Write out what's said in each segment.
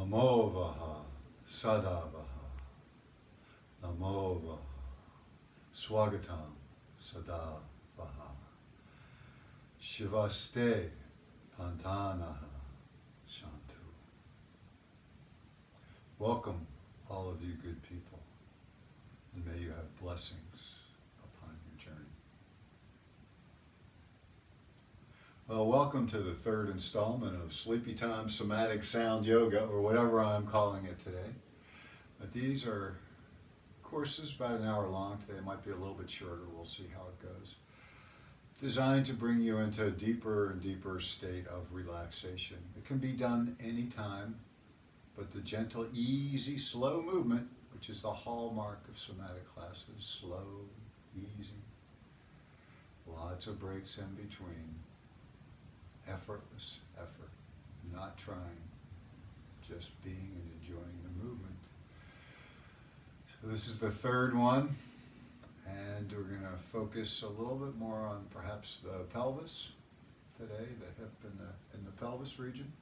Namo Vaha Sada Vaha. Namo Vaha Swagatam Sada Vaha. Shivaste Pantanaha Shantu. Welcome, all of you good people, and may you have blessings upon your journey. Well, welcome to the third installment of SleepTime Somatic Sound Yoga, or whatever I'm calling it today. But these are courses about an hour long. Today might be a little bit shorter. We'll see how it goes. Designed to bring you into a deeper and deeper state of relaxation. It can be done anytime, but the gentle, easy, slow movement, which is the hallmark of somatic classes, slow, easy, lots of breaks in between, effortless effort, not trying, just being and enjoying the movement. So this is the third one, and we're going to focus a little bit more on perhaps the pelvis today, the hip and the pelvis region.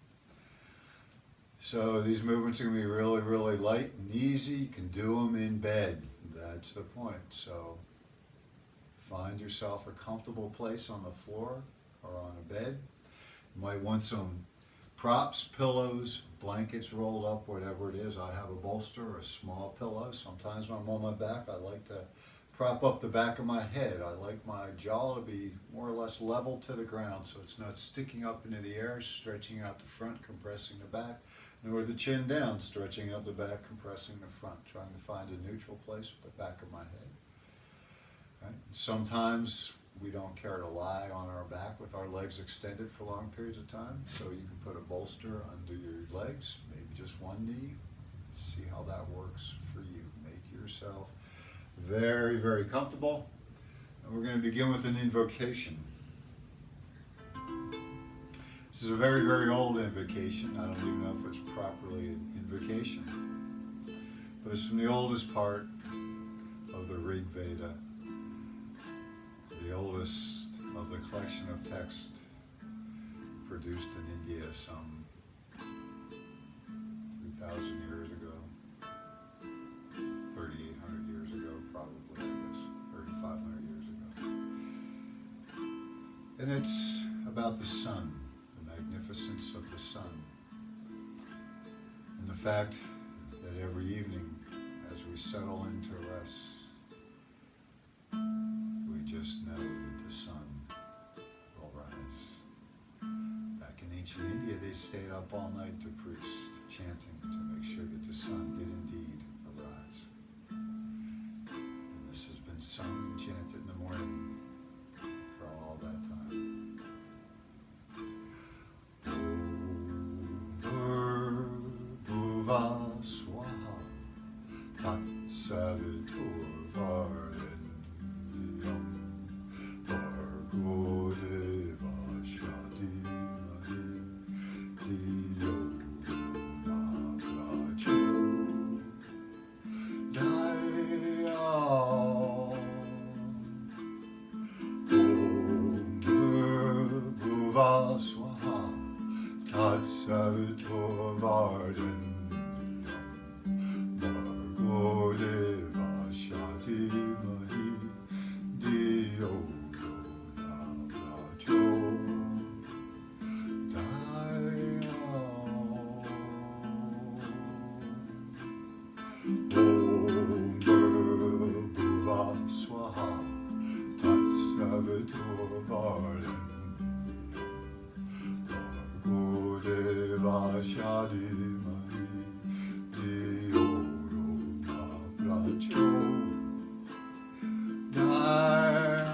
So these movements are going to be really, really light and easy. You can do them in bed. That's the point. So find yourself a comfortable place on the floor or on a bed. You might want some props, pillows, blankets rolled up, whatever it is. I have a bolster or a small pillow. Sometimes when I'm on my back, I like to prop up the back of my head. I like my jaw to be more or less level to the ground so it's not sticking up into the air, stretching out the front, compressing the back, nor the chin down, stretching out the back, compressing the front, trying to find a neutral place with the back of my head. Right? Sometimes we don't care to lie on our back with our legs extended for long periods of time, so you can put a bolster under your legs, maybe just one knee. See how that works for you. Make yourself very, very comfortable. And we're going to begin with an invocation. This is a very, very old invocation. I don't even know if it's properly an invocation, but it's from the oldest part of the Rig Veda, the oldest of the collection of texts produced in India some 3,000 years ago, 3,800 years ago, probably, I guess, 3,500 years ago. And it's about the sun, the magnificence of the sun, and the fact that every evening as we settle into rest, just know that the sun will rise. Back in ancient India, they stayed up all night, the priests, chanting to make sure that the sun did indeed arise. And this has been sung and chanted in the morning for all that time. Om Bhuva Swaha Tat Savitur Varden Swaha Tat Savitur Varden Bhargo Deva Shati Mahi Diyo Pracho Daya Om Bhuva Swaha Tat Savitur Varden Deva Shadi Mahi Diyo Pracho Daya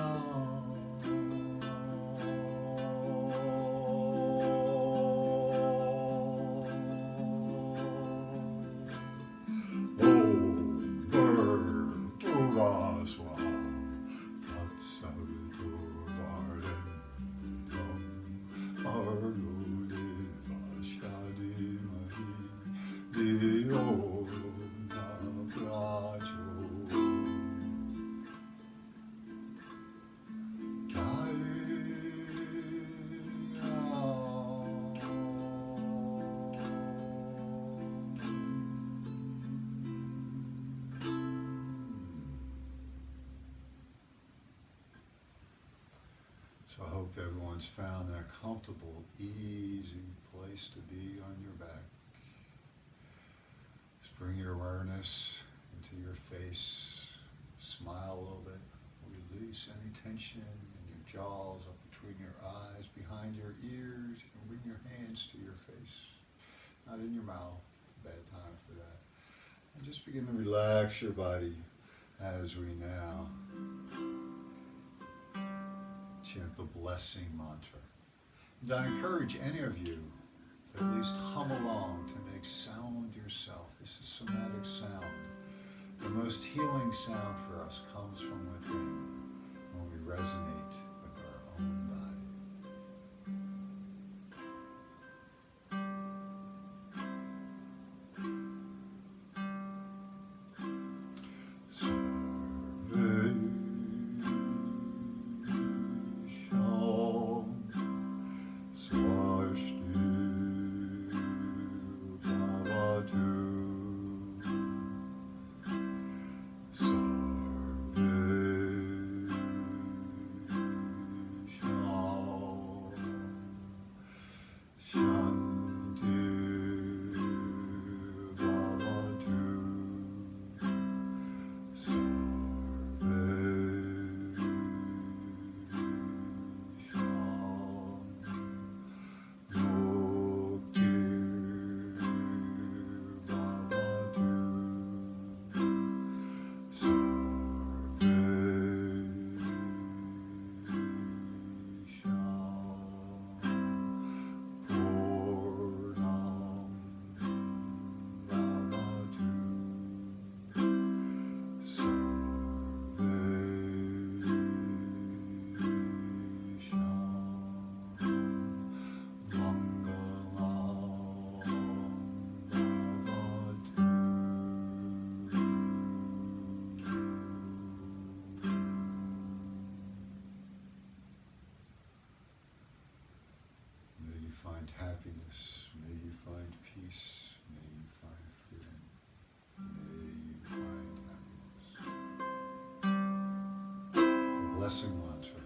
Om Bhuva Swaha Tat Savitur Varden Bhargo Deva Shadi Mahi comfortable, easy place to be on your back. Just bring your awareness into your face. Smile a little bit. Release any tension in your jaws, up between your eyes, behind your ears. You can bring your hands to your face, not in your mouth. Bad time for that. And just begin to relax your body as we now chant the blessing mantra. And I encourage any of you to at least hum along to make sound yourself. This is somatic sound. The most healing sound for us comes from within when we resonate with our own body. Find happiness, may you find peace, may you find freedom, may you find happiness. The blessing mantra.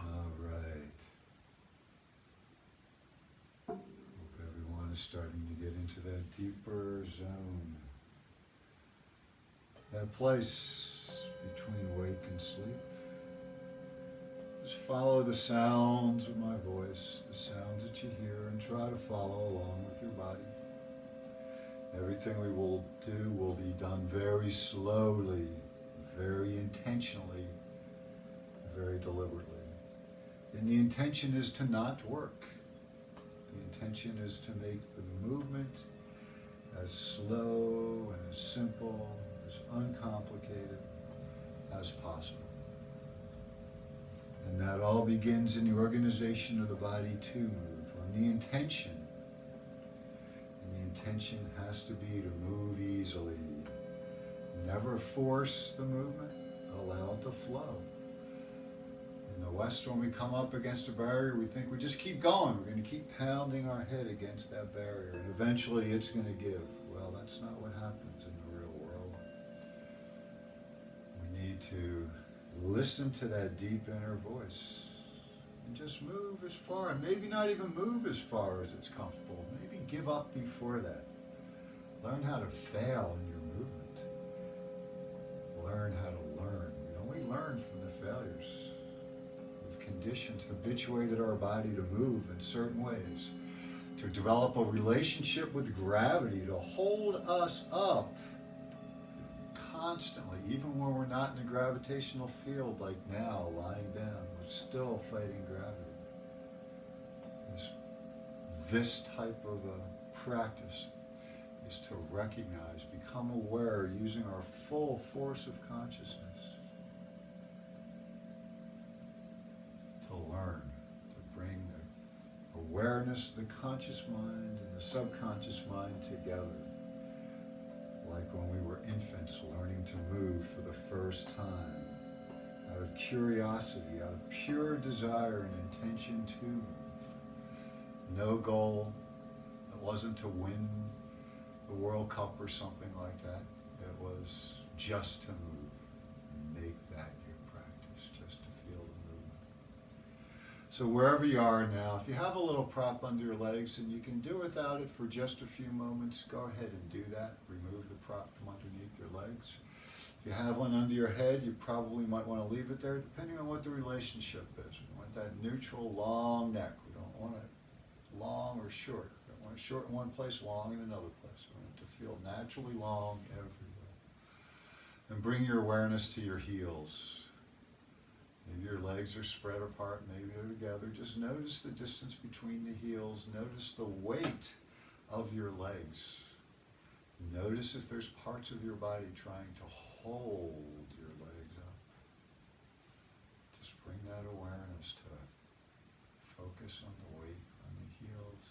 All right. Hope everyone is starting to get into that deeper zone. That place between wake and sleep. Just follow the sounds of my voice, the sounds that you hear, and try to follow along with your body. Everything we will do will be done very slowly, very intentionally, very deliberately. And the intention is to not work. The intention is to make the movement as slow and as simple, as uncomplicated as possible. And that all begins in the organization of the body to move, on the intention. And the intention has to be to move easily. Never force the movement, allow it to flow. In the West, when we come up against a barrier, we think we just keep going. We're going to keep pounding our head against that barrier, and eventually it's going to give. Well, that's not what happens in the real world. We need to listen to that deep inner voice and just move as far, and maybe not even move as far as it's comfortable. Maybe give up before that. Learn how to fail in your movement. Learn how to learn. We only learn from the failures. We've conditioned, habituated our body to move in certain ways, to develop a relationship with gravity, to hold us up constantly, even when we're not in a gravitational field like now, lying down, we're still fighting gravity. This type of a practice is to recognize, become aware, using our full force of consciousness to learn, to bring the awareness, the conscious mind and the subconscious mind together. Like when we were infants learning to move for the first time, out of curiosity, out of pure desire and intention to move. No goal. It wasn't to win the World Cup or something like that. It was just to move. Make that your practice, just to feel So wherever you are now, if you have a little prop under your legs and you can do without it for just a few moments, go ahead and do that. Remove the prop from underneath your legs. If you have one under your head, you probably might want to leave it there, depending on what the relationship is. We want that neutral, long neck. We don't want it long or short. We don't want it short in one place, long in another place. We want it to feel naturally long everywhere. And bring your awareness to your heels. Maybe your legs are spread apart, maybe they're together. Just notice the distance between the heels. Notice the weight of your legs. Notice if there's parts of your body trying to hold your legs up. Just bring that awareness to it. Focus on the weight on the heels.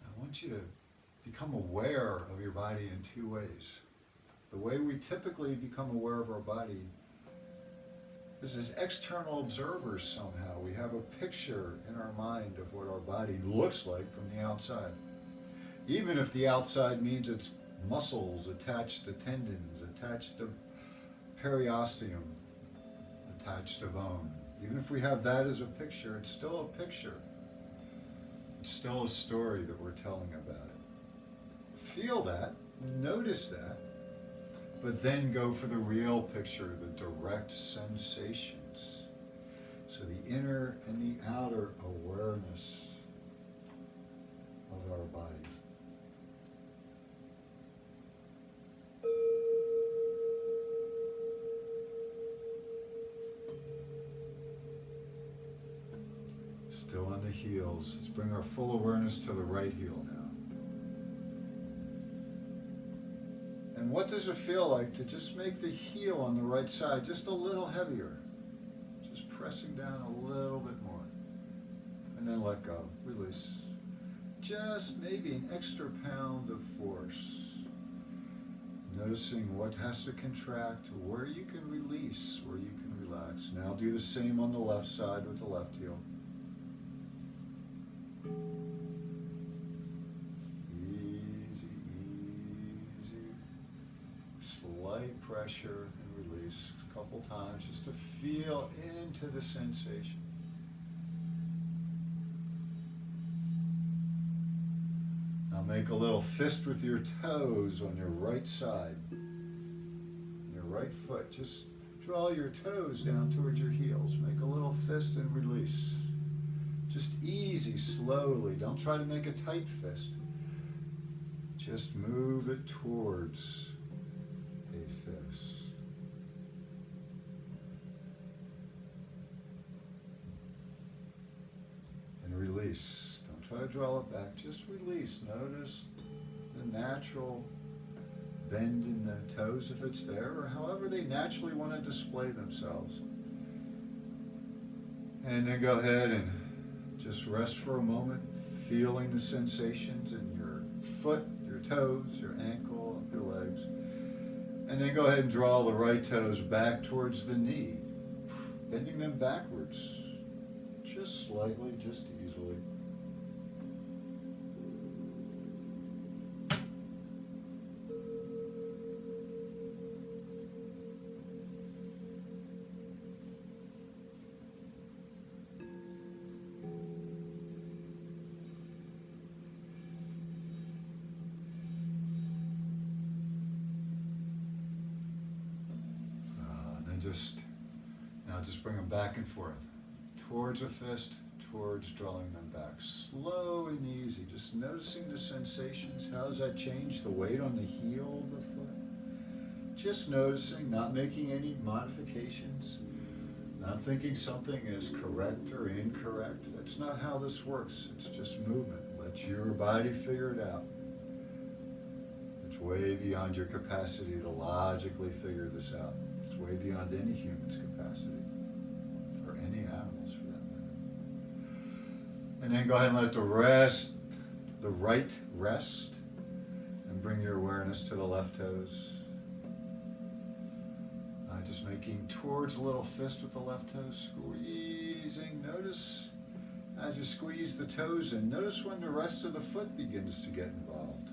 I want you to become aware of your body in two ways. The way we typically become aware of our body is as external observers somehow. We have a picture in our mind of what our body looks like from the outside. Even if the outside means it's muscles attached to tendons, attached to periosteum, attached to bone. Even if we have that as a picture, it's still a picture. It's still a story that we're telling about it. Feel that, notice that, but then go for the real picture, the direct sensations. So the inner and the outer awareness of our body. Still on the heels. Let's bring our full awareness to the right heel now. And what does it feel like to just make the heel on the right side just a little heavier? Just pressing down a little bit more. And then let go. Release. Just maybe an extra pound of force. Noticing what has to contract, where you can release, where you can relax. Now do the same on the left side with the left heel. Light pressure and release a couple times just to feel into the sensation. Now make a little fist with your toes on your right side, your right foot. Just draw your toes down towards your heels. Make a little fist and release. Just easy, slowly. Don't try to make a tight fist. Just move it towards a fist. And release. Don't try to draw it back. Just release. Notice the natural bend in the toes if it's there, or however they naturally want to display themselves. And then go ahead and just rest for a moment, feeling the sensations in your foot, your toes, your ankle, up your legs. And then go ahead and draw the right toes back towards the knee, bending them backwards, just slightly, just easily. Just bring them back and forth, towards a fist, towards drawing them back. Slow and easy, just noticing the sensations. How does that change the weight on the heel of the foot? Just noticing, not making any modifications, not thinking something is correct or incorrect. That's not how this works. It's just movement. Let your body figure it out. It's way beyond your capacity to logically figure this out. It's way beyond any human's capacity. Any animals for that matter. And then go ahead and let the right rest, and bring your awareness to the left toes. Just making towards a little fist with the left toes, squeezing. Notice as you squeeze the toes in, notice when the rest of the foot begins to get involved.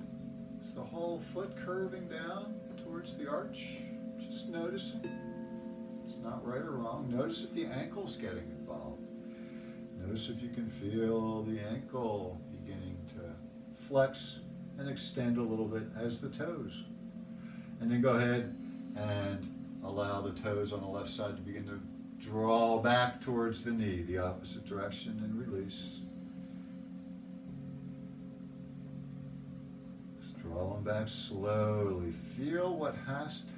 Is the whole foot curving down towards the arch? Just noticing. It's not right or wrong. Notice if the ankle's getting involved. Notice if you can feel the ankle beginning to flex and extend a little bit as the toes. And then go ahead and allow the toes on the left side to begin to draw back towards the knee, the opposite direction, and release. Just draw them back slowly. Feel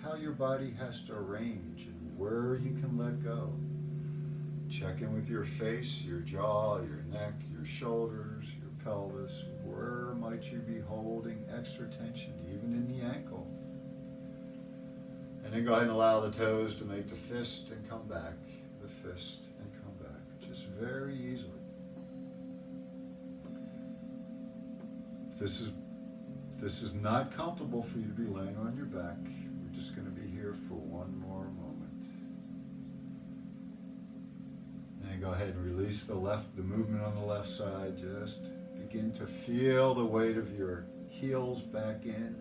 how your body has to arrange and where you can let go. Check in with your face, your jaw, your neck, your shoulders, your pelvis. Where might you be holding extra tension, even in the ankle? And then go ahead and allow the toes to make the fist and come back, the fist and come back, just very easily. If this is not comfortable for you to be laying on your back, we're just going to be here for one more moment. And then go ahead and release the movement on the left side. Just begin to feel the weight of your heels back in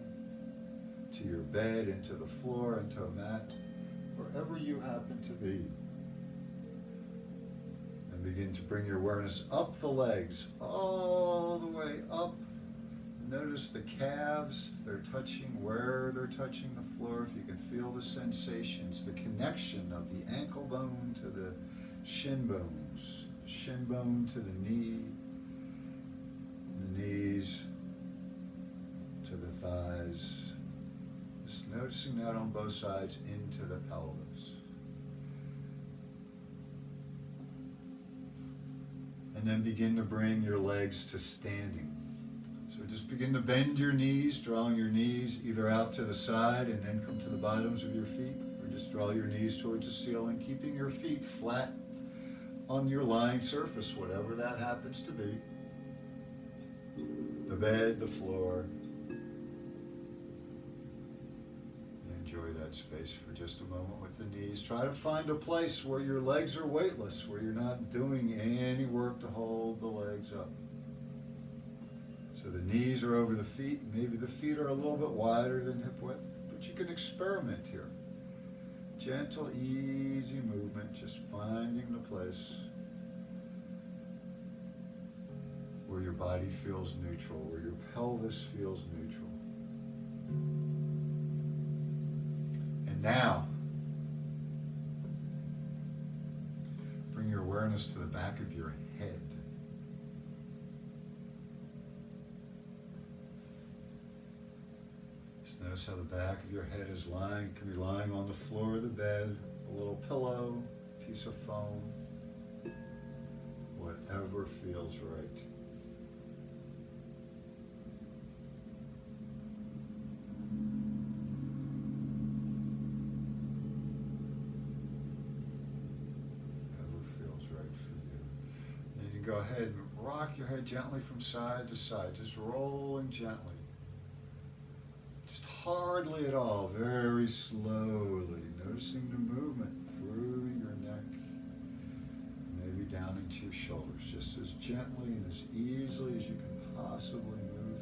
to your bed, into the floor, into a mat, wherever you happen to be. And begin to bring your awareness up the legs, all the way up. Notice the calves, if they're touching, where they're touching the floor, if you can feel the sensations, the connection of the ankle bone to the shin bones, shin bone to the knee, the knees to the thighs. Just noticing that on both sides into the pelvis. And then begin to bring your legs to standing. So just begin to bend your knees, drawing your knees either out to the side and then come to the bottoms of your feet, or just draw your knees towards the ceiling, keeping your feet flat on your lying surface, whatever that happens to be. The bed, the floor. Enjoy that space for just a moment with the knees. Try to find a place where your legs are weightless, where you're not doing any work to hold the legs up. So the knees are over the feet. Maybe the feet are a little bit wider than hip width, but you can experiment here. Gentle, easy movement, just finding the place where your body feels neutral, where your pelvis feels neutral. And now, bring your awareness to the back of your head. Notice how the back of your head is lying. It can be lying on the floor of the bed, a little pillow, piece of foam, whatever feels right. Whatever feels right for you. And you go ahead and rock your head gently from side to side, just rolling gently. Hardly at all, very slowly, noticing the movement through your neck, maybe down into your shoulders, just as gently and as easily as you can possibly move.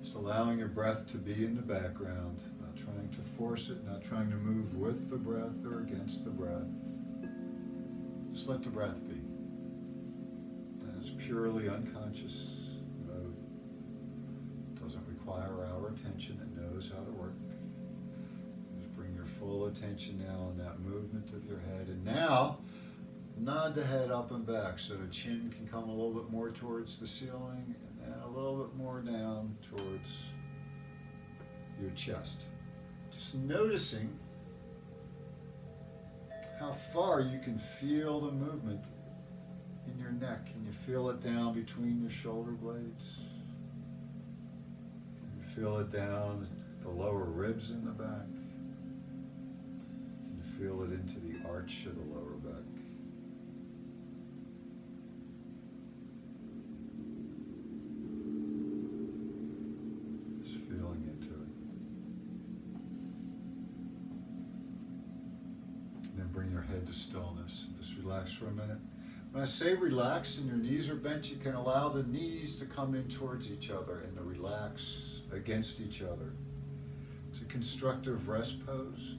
Just allowing your breath to be in the background, not trying to force it, not trying to move with the breath or against the breath. Just let the breath be. It's purely unconscious mode. It doesn't require our attention. It knows how to work. Just bring your full attention now on that movement of your head. And now, nod the head up and back so the chin can come a little bit more towards the ceiling and then a little bit more down towards your chest. Just noticing how far you can feel the movement in your neck. Can you feel it down between your shoulder blades? Can you feel it down the lower ribs in the back? Can you feel it into the arch of the lower back? Just feeling into it. And then bring your head to stillness and just relax for a minute. When I say relax and your knees are bent, you can allow the knees to come in towards each other and to relax against each other. constructive rest pose.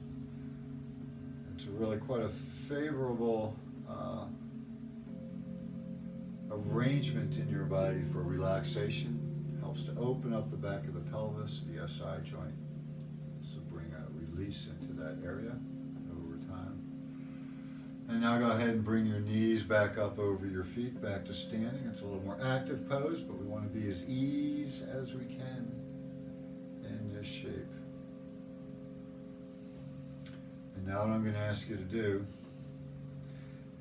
It's really quite a favorable arrangement in your body for relaxation. Helps to open up the back of the pelvis, the SI joint. So bring a release into that area over time. And now go ahead and bring your knees back up over your feet, back to standing. It's a little more active pose, but we want to be as easy as we can in this shape. And now what I'm going to ask you to do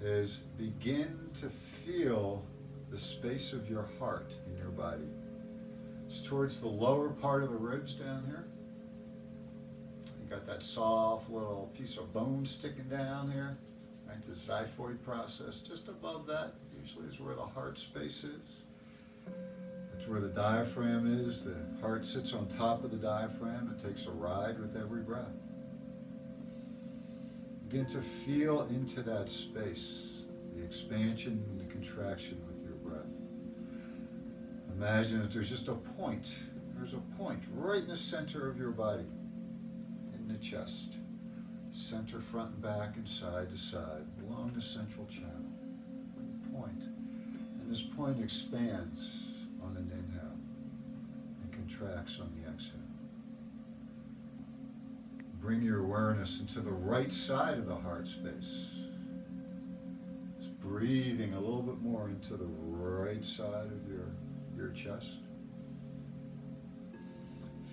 is begin to feel the space of your heart in your body. It's towards the lower part of the ribs down here. You got that soft little piece of bone sticking down here, right? The xiphoid process. Just above that usually is where the heart space is. That's where the diaphragm is. The heart sits on top of the diaphragm. It takes a ride with every breath. Begin to feel into that space, the expansion and the contraction with your breath. Imagine that there's just a point. There's a point right in the center of your body, in the chest. Center, front and back, and side to side, along the central channel. Point. And this point expands on an inhale and contracts on the exhale. Bring your awareness into the right side of the heart space. Just breathing a little bit more into the right side of your chest.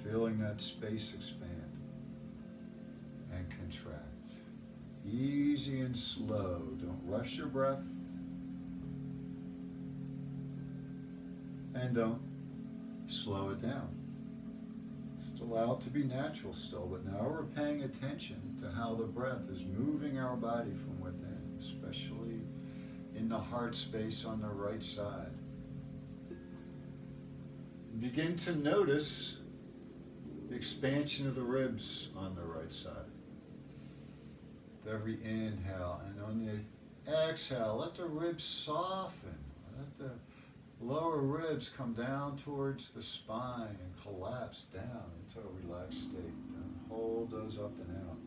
Feeling that space expand and contract. Easy and slow. Don't rush your breath. And don't slow it down. Just allow it to be natural still, but now we're paying attention to how the breath is moving our body from within, especially in the heart space on the right side. Begin to notice the expansion of the ribs on the right side. With every inhale, and on the exhale, let the ribs soften. Let the lower ribs come down towards the spine and collapse down into a relaxed state. And hold those up and out.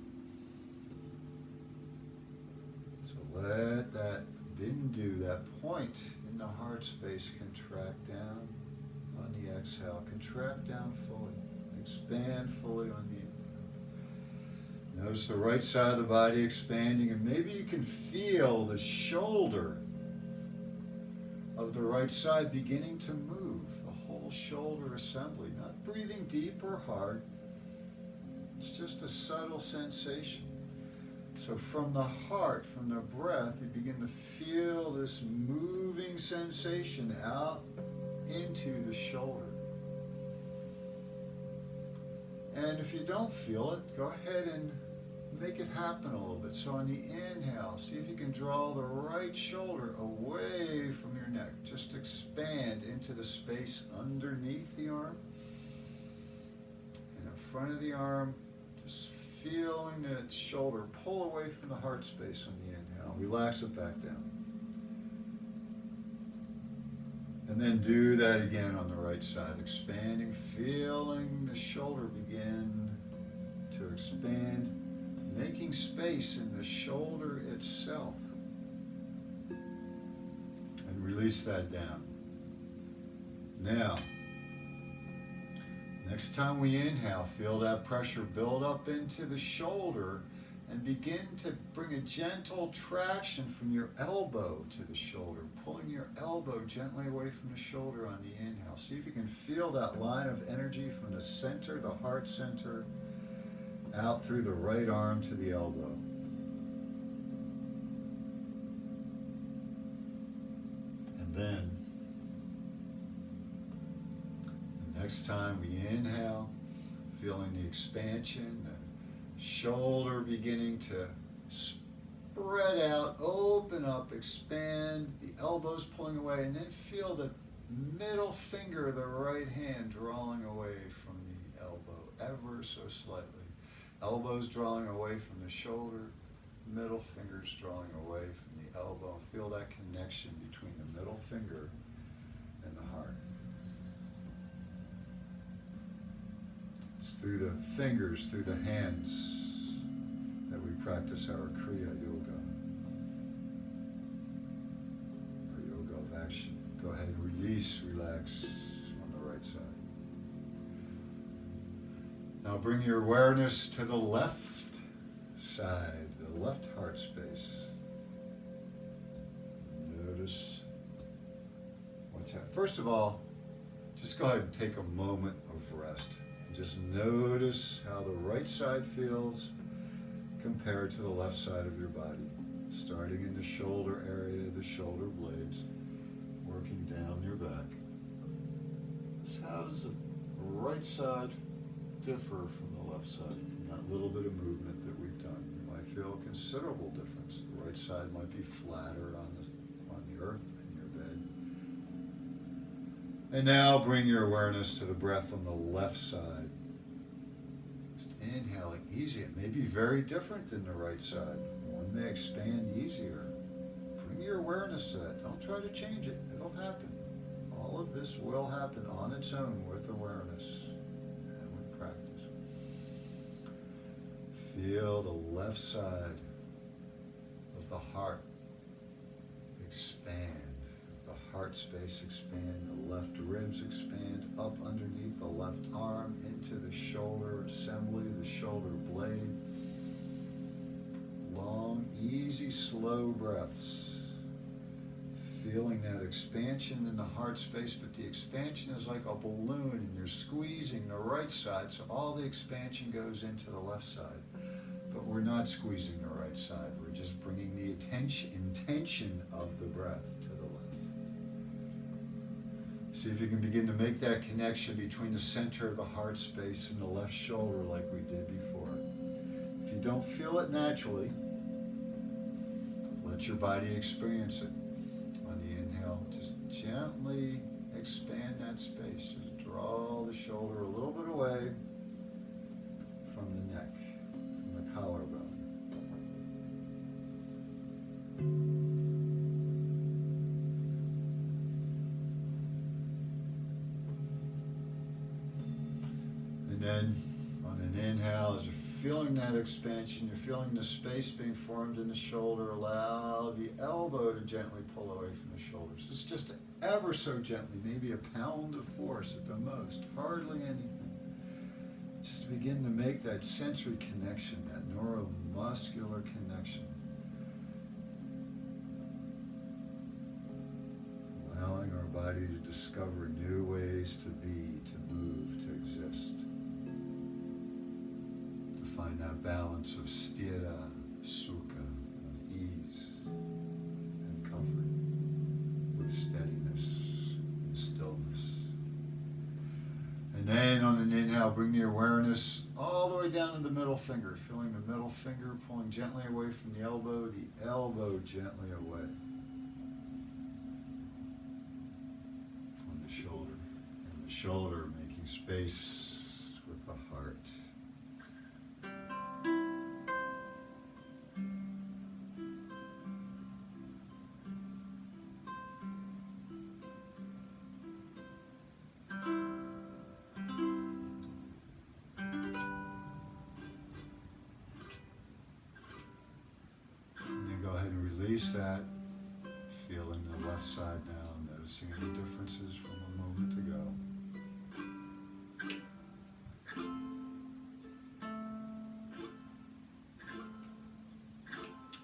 So let that bindu, that point in the heart space, contract down on the exhale. Contract down fully. Expand fully on the inhale. Notice the right side of the body expanding, and maybe you can feel the shoulder of the right side beginning to move, the whole shoulder assembly, not breathing deep or hard. It's just a subtle sensation. So from the heart, from the breath, you begin to feel this moving sensation out into the shoulder. And if you don't feel it, go ahead and make it happen a little bit. So on the inhale, see if you can draw the right shoulder away from your neck. Just expand into the space underneath the arm. And in front of the arm, just feeling that shoulder pull away from the heart space on the inhale. Relax it back down. And then do that again on the right side. Expanding, feeling the shoulder begin to expand. Making space in the shoulder itself. And release that down. Now, next time we inhale, feel that pressure build up into the shoulder and begin to bring a gentle traction from your elbow to the shoulder, pulling your elbow gently away from the shoulder on the inhale. See if you can feel that line of energy from the center, the heart center, out through the right arm to the elbow. And then, the next time we inhale, feeling the expansion, the shoulder beginning to spread out, open up, expand, the elbows pulling away, and then feel the middle finger of the right hand drawing away from the elbow, ever so slightly. Elbows drawing away from the shoulder, middle fingers drawing away from the elbow. Feel that connection between the middle finger and the heart. It's through the fingers, through the hands that we practice our Kriya Yoga, our yoga of action. Go ahead and release, relax on the right side. Now bring your awareness to the left side, the left heart space. Notice what's happening. First of all, just go ahead and take a moment of rest. And just notice how the right side feels compared to the left side of your body. Starting in the shoulder area, the shoulder blades, working down your back. So how does the right side differ from the left side? From that little bit of movement that we've done, you might feel a considerable difference. The right side might be flatter on the earth in your bed. And now bring your awareness to the breath on the left side. Just inhaling easy. It may be very different than the right side. One may expand easier. Bring your awareness to that. Don't try to change it. It'll happen. All of this will happen on its own with awareness and with practice. Feel the left side of the heart expand. The heart space expand. The left ribs expand up underneath the left arm into the shoulder assembly, the shoulder blade. Long, easy, slow breaths. Feeling that expansion in the heart space, but the expansion is like a balloon and you're squeezing the right side, so all the expansion goes into the left side. But we're not squeezing the right side, we're just bringing the intention of the breath to the left. See if you can begin to make that connection between the center of the heart space and the left shoulder like we did before. If you don't feel it naturally, let your body experience it. On the inhale, just gently expand that space. Just draw the shoulder a little bit away from the neck, from the collarbone. And then on an inhale, as you're feeling that expansion, you're feeling the space being formed in the shoulder, allow the elbow to gently pull away from the shoulders. It's just ever so gently, maybe a pound of force at the most, hardly anything. Just to begin to make that sensory connection, that neuromuscular connection. Allowing our body to discover new ways to be, to move, to exist. Find that balance of sthira, sukha, of ease and comfort, with steadiness and stillness. And then on an inhale, bring the awareness all the way down to the middle finger, feeling the middle finger pulling gently away from the elbow gently away from the shoulder, and the shoulder making space with the heart. Release that, feeling the left side now, noticing any differences from a moment ago.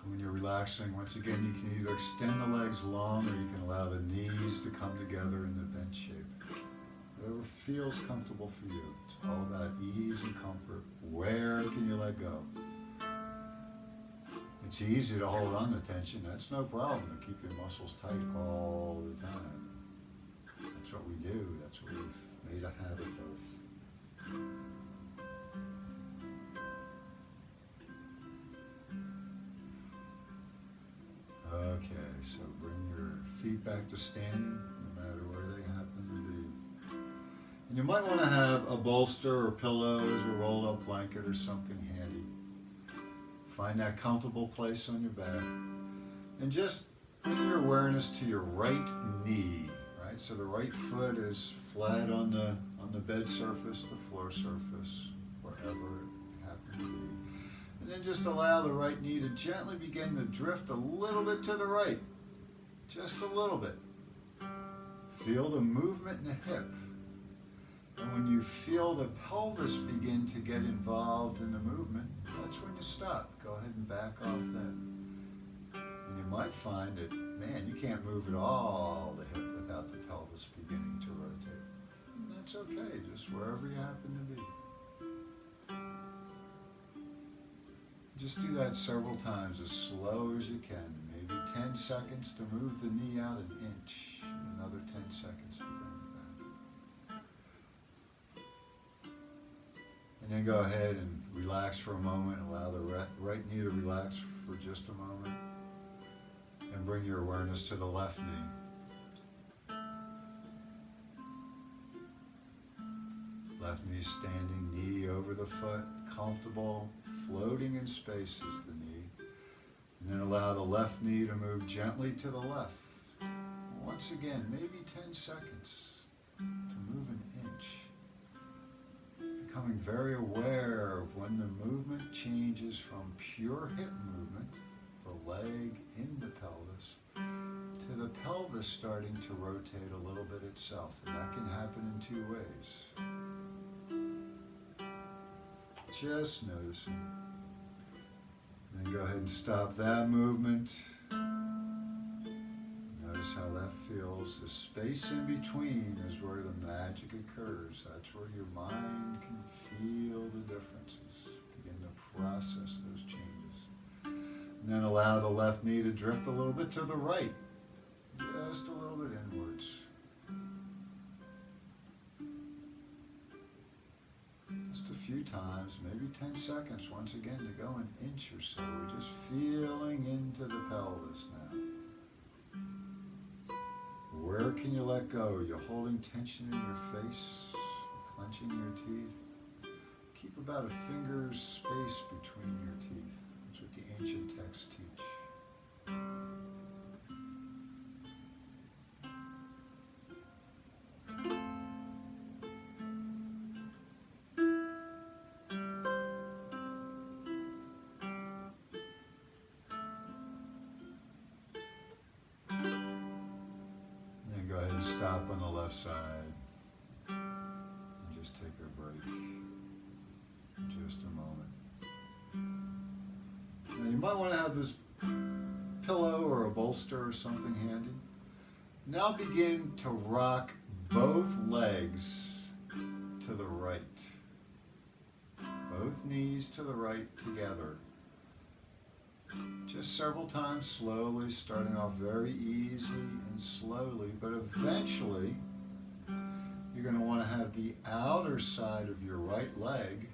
When you're relaxing, once again, you can either extend the legs long or you can allow the knees to come together in the vent shape. Whatever feels comfortable for you. It's all about ease and comfort. Where can you let go? It's easy to hold on to tension. That's no problem to keep your muscles tight all the time. That's what we do. That's what we've made a habit of. Okay, so bring your feet back to standing, no matter where they happen to be. And you might want to have a bolster or pillows or rolled up blanket or something handy. Find that comfortable place on your back. And just bring your awareness to your right knee, right? So the right foot is flat on the bed surface, the floor surface. wherever it happens to be. And then just allow the right knee to gently begin to drift a little bit to the right. Just a little bit. Feel the movement in the hip. And when you feel the pelvis begin to get involved in the movement, that's when you stop. Go ahead and back off then. And you might find that, man, you can't move at all the hip without the pelvis beginning to rotate. And that's okay, just wherever you happen to be. Just do that several times, as slow as you can. Maybe 10 seconds to move the knee out an inch. Another 10 seconds to bring it back. And then go ahead and relax for a moment. Allow the right knee to relax for just a moment. And bring your awareness to the left knee. Left knee standing, knee over the foot, comfortable, floating in space is the knee. And then allow the left knee to move gently to the left. Once again, maybe 10 seconds to move an inch. Becoming very aware of when the movement changes from pure hip movement, the leg in the pelvis, to the pelvis starting to rotate a little bit itself. And that can happen in two ways. Just noticing. Then go ahead and stop that movement. Notice how that feels. The space in between is where the magic occurs. That's where your mind can feel the differences. Begin to process those changes. And then allow the left knee to drift a little bit to the right. Just a little bit inwards. Just a few times, maybe 10 seconds, once again, to go an inch or so. We're just feeling into the pelvis now. Where can you let go? You're holding tension in your face, clenching your teeth. Keep about a finger's space between your teeth. That's what the ancient texts teach. Stop on the left side and just take a break in just a moment. Now you might want to have this pillow or a bolster or something handy. Now begin to rock both legs to the right. Both knees to the right together. Just several times slowly, starting off very easy and slowly, but eventually you're going to want to have the outer side of your right leg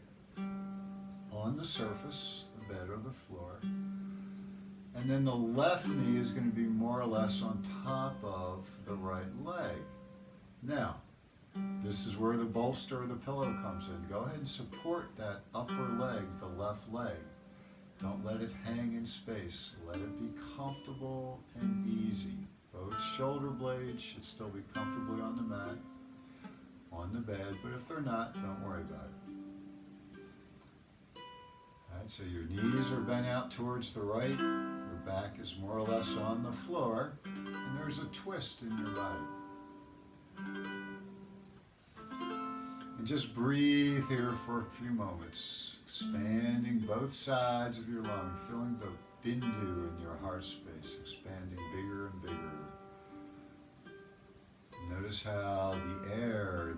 on the surface, the bed or the floor, and then the left knee is going to be more or less on top of the right leg. Now, this is where the bolster or the pillow comes in. Go ahead and support that upper leg, the left leg. Don't let it hang in space. Let it be comfortable and easy. Both shoulder blades should still be comfortably on the mat, on the bed, but if they're not, don't worry about it. All right, so your knees are bent out towards the right, your back is more or less on the floor, and there's a twist in your body. And just breathe here for a few moments. Expanding both sides of your lung, feeling the bindu in your heart space, expanding bigger and bigger. Notice how the air,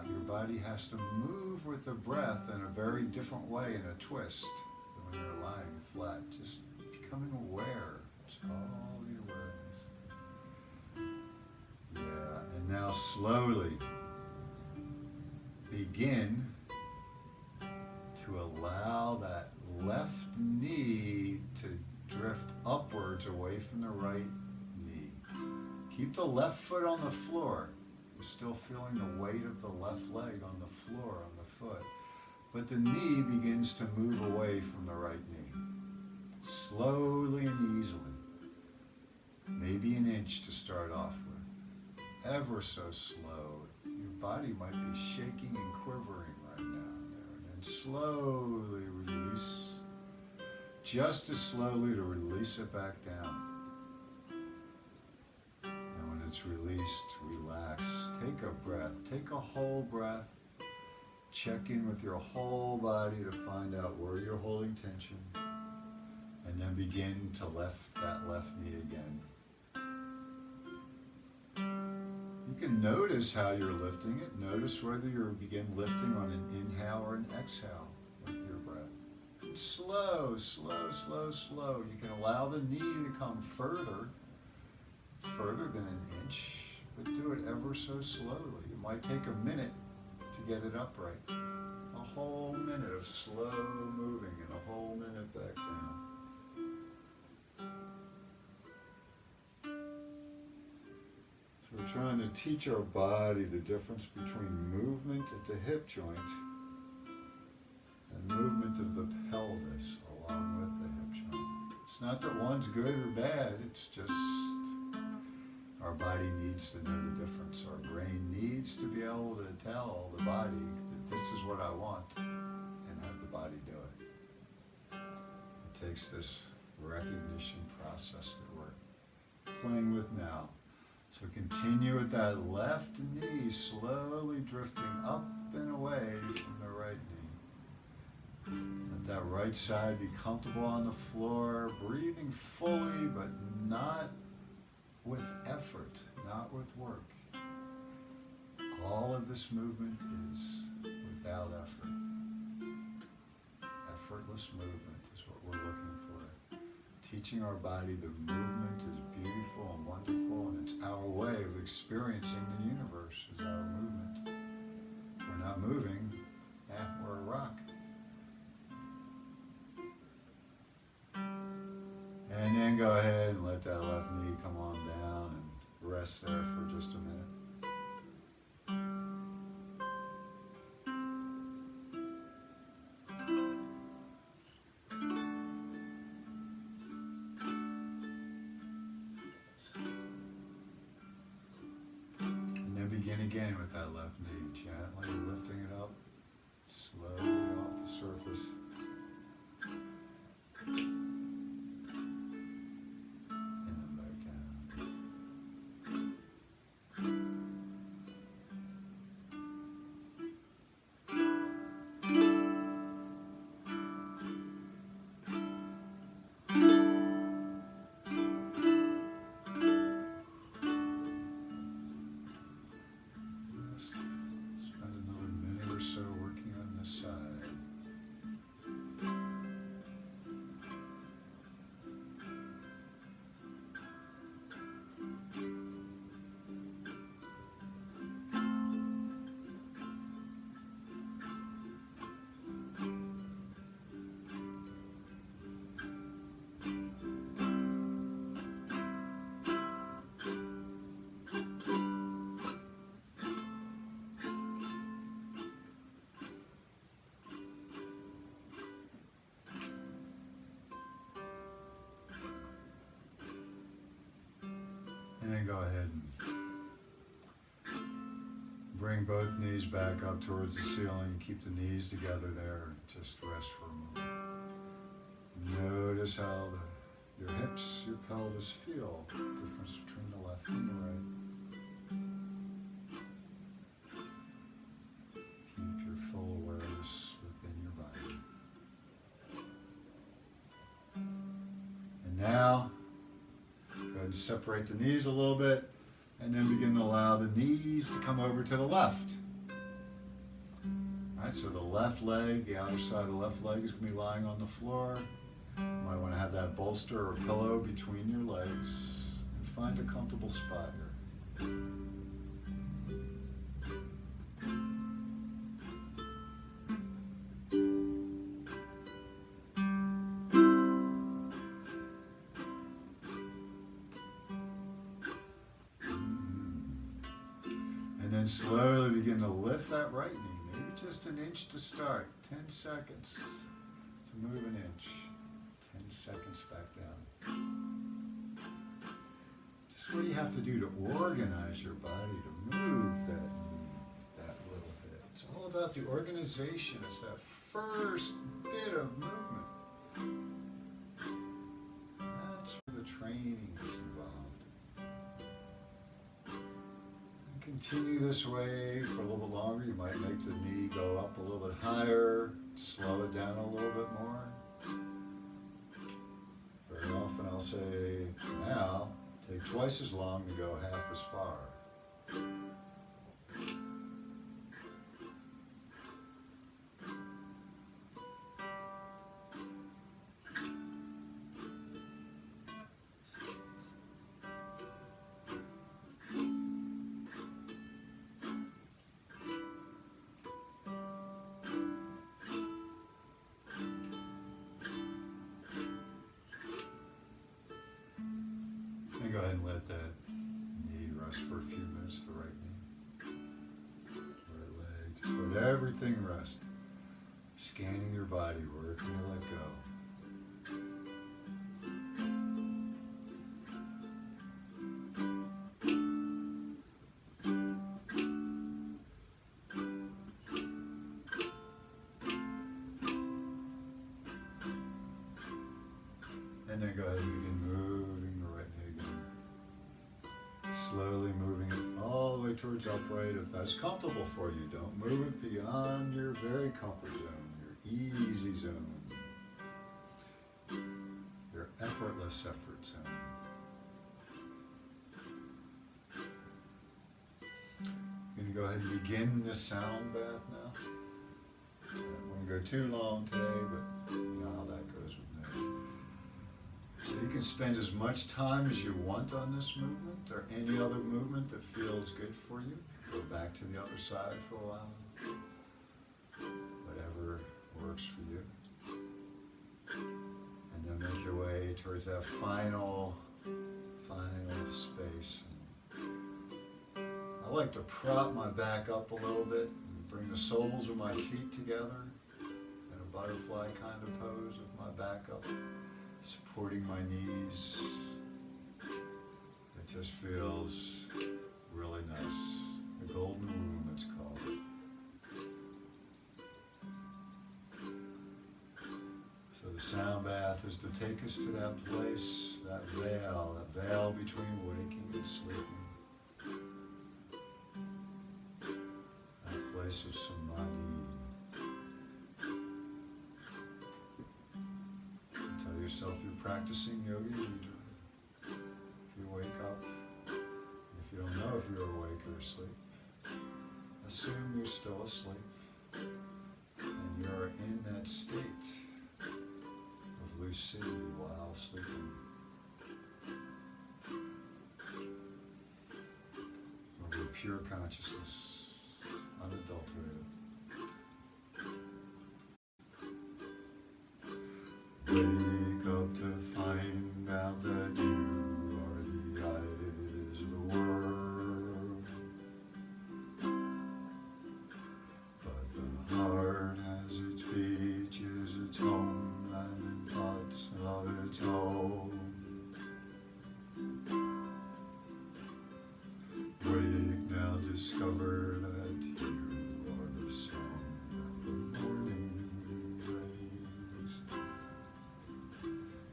your body has to move with the breath in a very different way, in a twist, than when you're lying flat. Just becoming aware. It's all the awareness. Yeah, and now slowly begin to allow that left knee to drift upwards away from the right knee. Keep the left foot on the floor. You're still feeling the weight of the left leg on the floor, on the foot. But the knee begins to move away from the right knee. Slowly and easily. Maybe an inch to start off with. Ever so slow. Your body might be shaking and quivering right now. And slowly release. Just as slowly to release it back down. And when it's released, relax. Take a breath. Take a whole breath. Check in with your whole body to find out where you're holding tension. And then begin to lift that left knee again. You can notice how you're lifting it. Notice whether you begin lifting on an inhale or an exhale with your breath. Slow, slow, slow, slow. You can allow the knee to come further than an inch, but do it ever so slowly. It might take a minute to get it upright. A whole minute of slow moving and a whole minute back down. So we're trying to teach our body the difference between movement at the hip joint and movement of the pelvis along with the hip joint. It's not that one's good or bad, it's just our body needs to know the difference. Our brain needs to be able to tell the body that this is what I want and have the body do it. It takes this recognition process that we're playing with now. So continue with that left knee slowly drifting up and away from the right knee. Let that right side be comfortable on the floor, breathing fully but not with effort, not with work. All of this movement is without effort. Effortless movement is what we're looking for. Teaching our body the movement is beautiful and wonderful, and it's our way of experiencing the universe is our movement. If we're not moving, we're a rock. And then go ahead and let that left knee come on down and rest there for just a minute. And then begin again with that left knee, gently lifting it up, slowly off the surface. And then go ahead and bring both knees back up towards the ceiling. Keep the knees together there. Just rest for a moment. Notice how your hips, your pelvis feel. The difference between the left and the right. Keep your full awareness within your body. And now, go ahead and separate the knees a little bit, and then begin to allow the knees to come over to the left. All right, so the left leg, the outer side of the left leg is going to be lying on the floor. You might want to have that bolster or pillow between your legs, and find a comfortable spot here. And then slowly begin to lift that right knee, maybe just an inch to start, 10 seconds to move an inch, 10 seconds back down. Just what do you have to do to organize your body to move that knee that little bit? It's all about the organization. It's that first bit of movement. That's where the training is involved. And continue this way for a little bit longer. You might make the knee go up a little bit higher, slow it down a little bit more. Very often I'll say, now, take twice as long to go half as far. And go ahead and let that knee rest for a few minutes, the right knee, right leg. Just let everything rest. Scanning your body, where can you let go? And then go ahead and begin moving the right knee again. Slowly moving it all the way towards upright. If that's comfortable for you, don't move it beyond your very comfort zone, your easy zone, your effortless effort zone. I'm going to go ahead and begin this sound bath now. I don't want to go too long today, but you know how that goes with me. So you can spend as much time as you want on this movement or any other movement that feels good for you. Go back to the other side for a while. Whatever works for you. And then make your way towards that final space. I like to prop my back up a little bit and bring the soles of my feet together in a butterfly kind of pose with my back up, supporting my knees. It just feels really nice. The golden womb, it's called. So the sound bath is to take us to that place, that veil between waking and sleeping. That place of samadhi. Tell yourself you're practicing yoga nidra. If you wake up, if you don't know if you're awake or asleep, assume you're still asleep and you're in that state of lucidity while sleeping. Over pure consciousness, unadulterated. Wake up to find out that you are the eyes of the world. But the heart has its features, its own, and thoughts of its own. Wake now, discover that you are the song that the morning brings.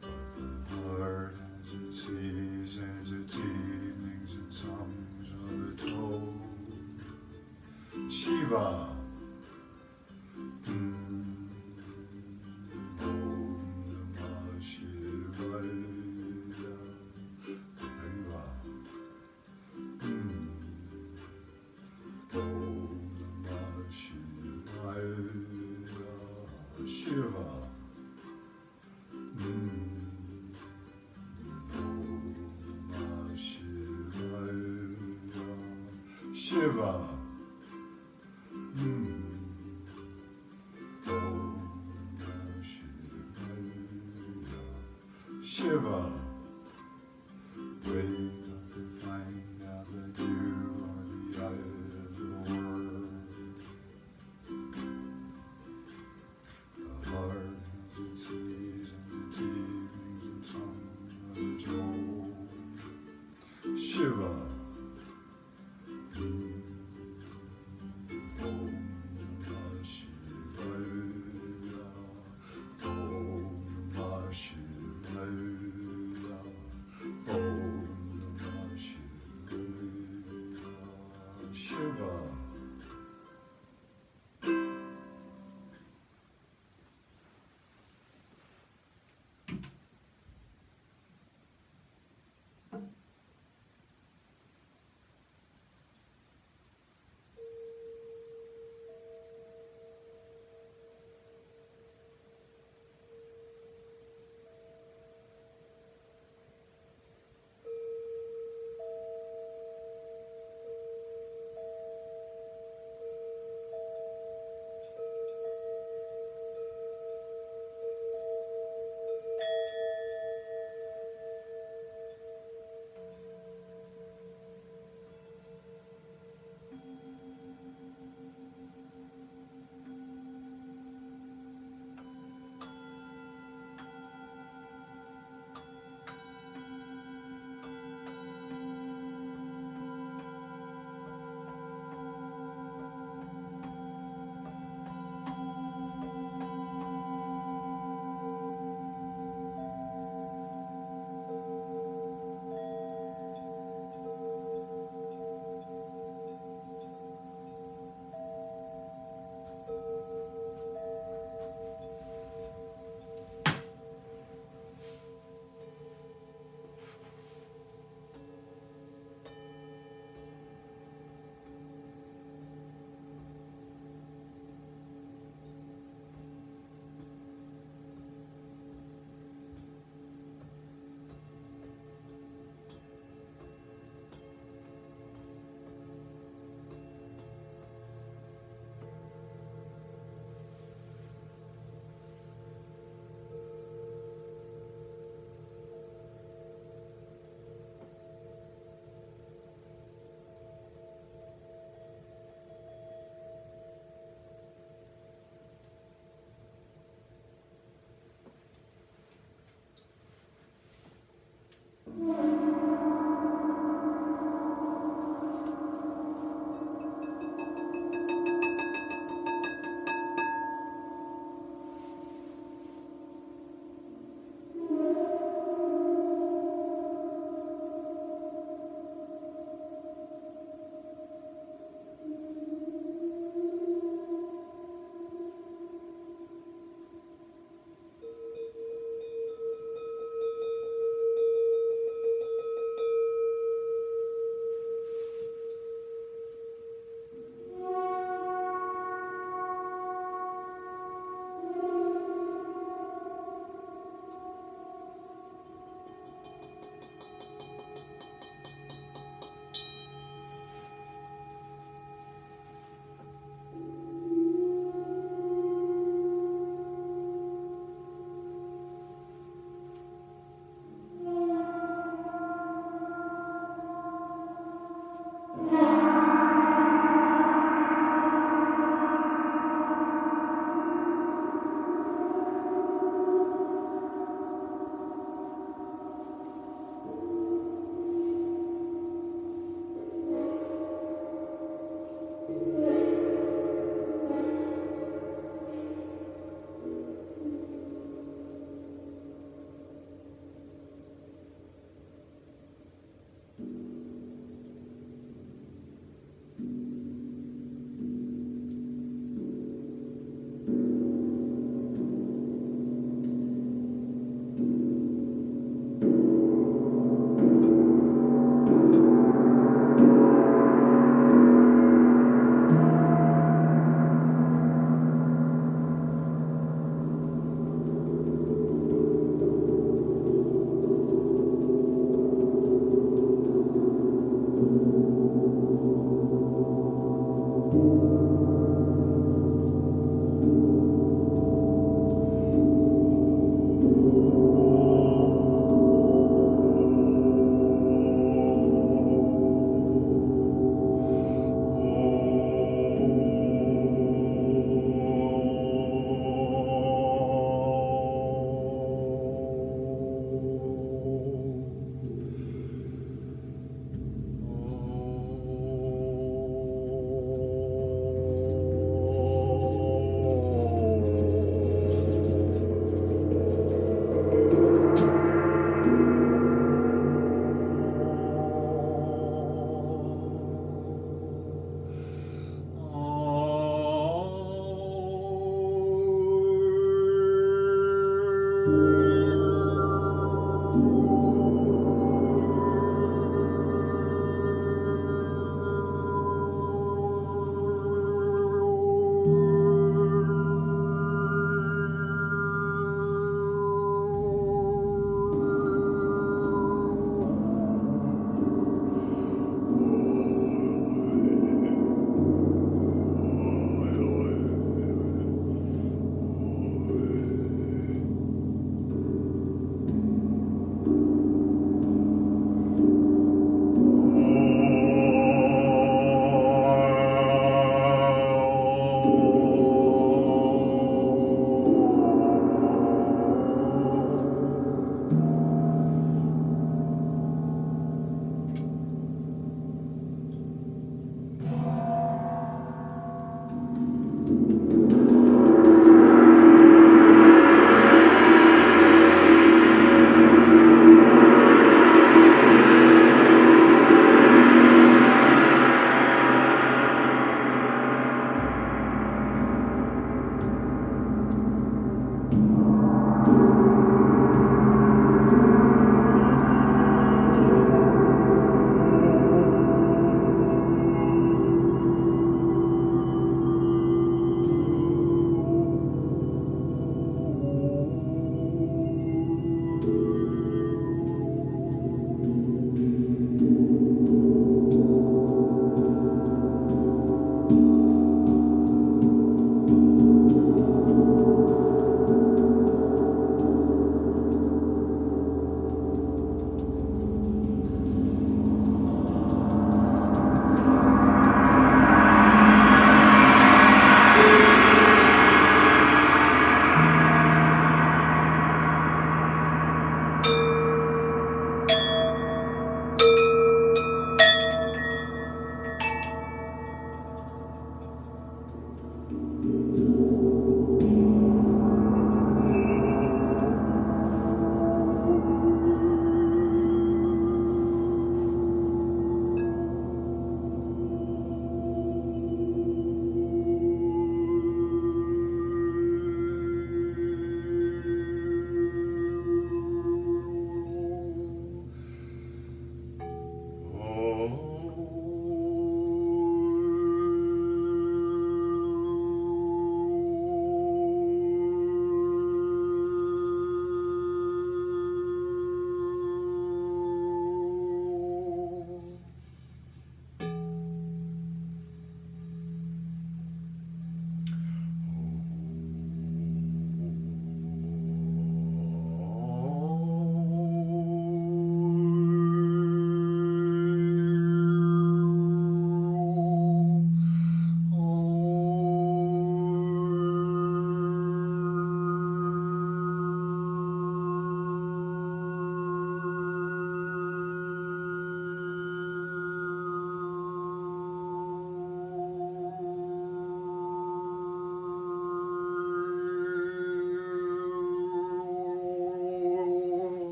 But the heart has its seasons, its evenings, and songs of its own. Shiva. Shiva. Shiva. Shiva. Wake up to find out that you are the eyes of the world. The heart has its seasons, its evenings, and songs of its own. Shiva. Om Namah Shivaya.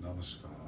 Namaskar.